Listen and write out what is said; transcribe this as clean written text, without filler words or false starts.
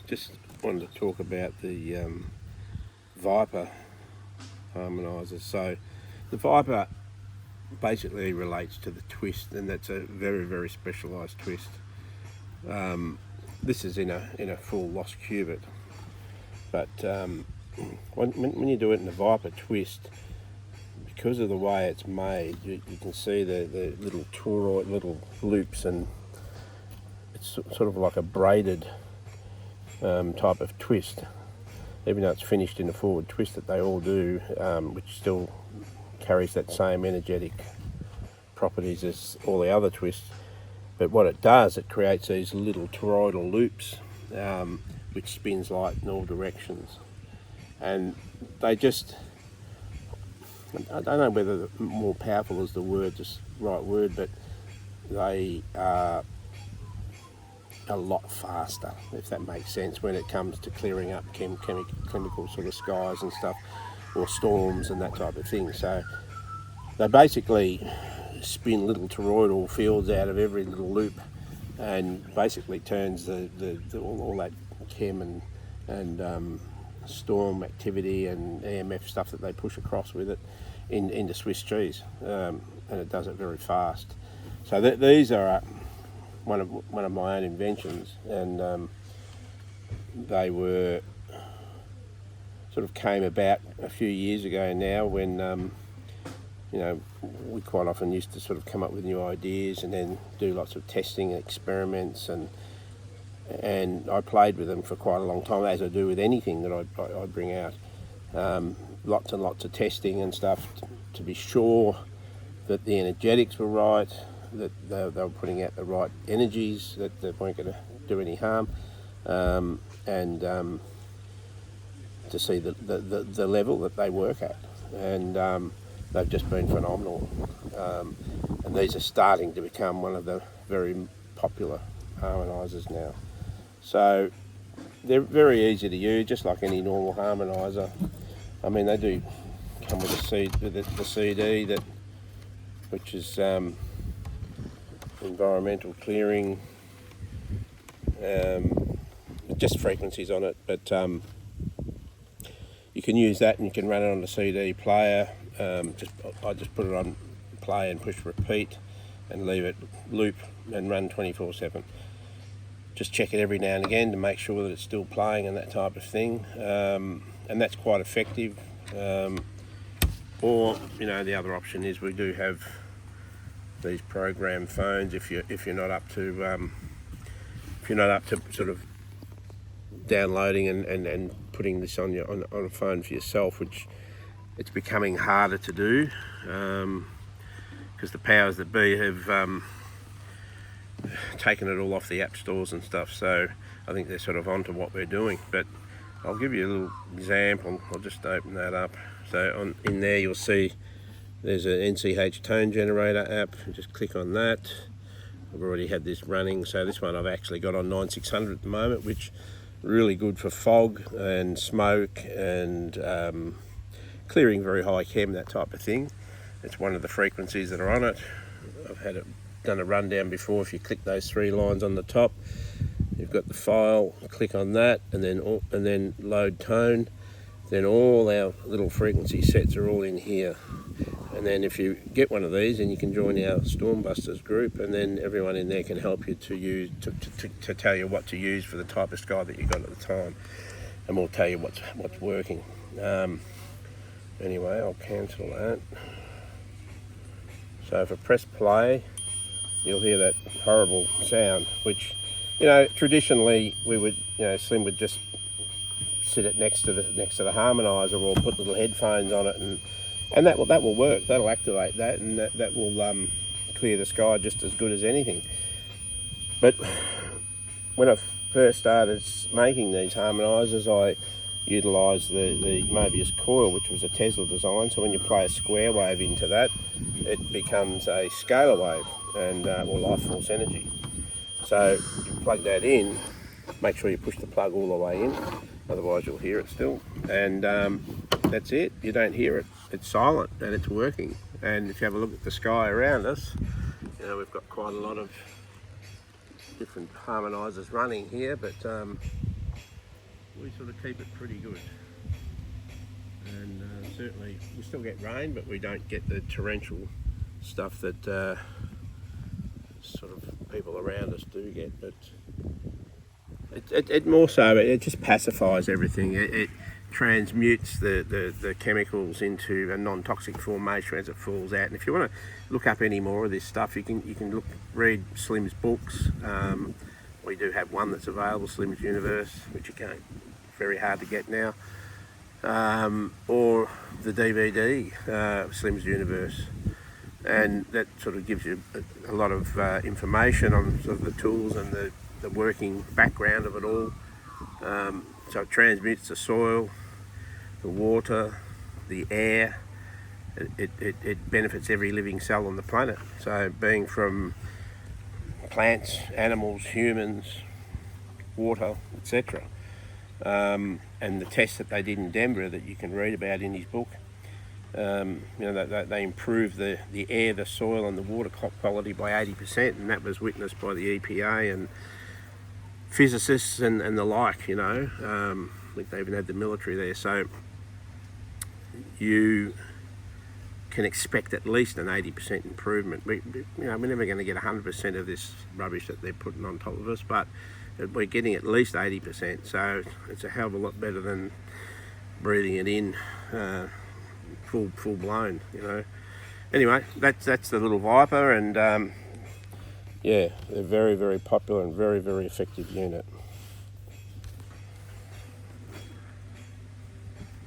Just wanted to talk about the Viper Harmonizer. So the Viper basically relates to the twist, and that's a very, very specialised twist. This is in a full lost cubit, but when you do it in a Viper twist, because of the way it's made, you can see the little toroid, little loops, and it's sort of like a braided type of twist, even though it's finished in a forward twist that they all do, which still carries that same energetic properties as all the other twists. But what it does, it creates these little toroidal loops, which spins light in all directions. And they just, I don't know whether more powerful is the right word, but they are a lot faster, if that makes sense, when it comes to clearing up chemical sort of skies and stuff, or storms and that type of thing. So they basically spin little toroidal fields out of every little loop, and basically turns all that chem and storm activity and EMF stuff that they push across with it into Swiss cheese, and it does it very fast. So these are one of my own inventions, and they were sort of came about a few years ago now, when we quite often used to sort of come up with new ideas and then do lots of testing and experiments, and I played with them for quite a long time, as I do with anything that I bring out. Lots and lots of testing and stuff to be sure that the energetics were right, that they were putting out the right energies, that they weren't going to do any harm, and to see the level that they work at. And they've just been phenomenal. And these are starting to become one of the very popular harmonisers now. So they're very easy to use, just like any normal harmoniser. I mean, they do come with the CD, which is environmental clearing, just frequencies on it, but you can use that, and you can run it on the CD player. I just put it on play and push repeat and leave it loop and run 24/7. Just check it every now and again to make sure that it's still playing and that type of thing, and that's quite effective. Or the other option is we do have these program phones. If you're not up to sort of downloading and putting this on a phone for yourself, which it's becoming harder to do, because the powers that be have taken it all off the app stores and stuff. So I think they're sort of onto what we're doing. But I'll give you a little example. I'll just open that up. So in there you'll see there's an NCH tone generator app. Just click on that. I've already had this running. So this one I've actually got on 9600 at the moment, which really good for fog and smoke and clearing very high chem, that type of thing. It's one of the frequencies that are on it. I've done a rundown before. If you click those three lines on the top, you've got the file. Click on that, and then load tone. Then all our little frequency sets are all in here. And then if you get one of these, then you can join our Stormbusters group, and then everyone in there can help you to tell you what to use for the type of sky that you got at the time, and we'll tell you what's working. Anyway, I'll cancel that. So if I press play, you'll hear that horrible sound, which traditionally we would, Slim would just sit it next to the harmonizer, or put little headphones on it, and that will work. That'll activate that, and that will clear the sky just as good as anything. But when I first started making these harmonizers, I utilised the Mobius coil, which was a Tesla design. So when you play a square wave into that, it becomes a scalar wave, and life force energy. So you plug that in, make sure you push the plug all the way in, otherwise you'll hear it still. And that's it. You don't hear it. It's silent, and it's working. And if you have a look at the sky around us, we've got quite a lot of different harmonizers running here, but we sort of keep it pretty good. And certainly we still get rain, but we don't get the torrential stuff that sort of people around us do get. But it more so, it just pacifies everything. It transmutes the chemicals into a non-toxic formation as it falls out. And if you want to look up any more of this stuff, you can read Slim's books. We do have one that's available, Slim's Universe, which you can't, very hard to get now, or the DVD, Slim's Universe, and that sort of gives you a lot of information on sort of the tools and the working background of it all. So it transmutes the soil, the water, the air. It benefits every living cell on the planet. So being from plants, animals, humans, water, etc. And the tests that they did in Denver that you can read about in his book, they improved the air, the soil and the water quality by 80%, and that was witnessed by the EPA and physicists and the like, I think they even had the military there. So you can expect at least an 80% improvement. We're never going to get 100% of this rubbish that they're putting on top of us, but we're getting at least 80%. So it's a hell of a lot better than breathing it in full blown. Anyway, that's the little Viper, and yeah, they're very, very popular and very, very effective unit.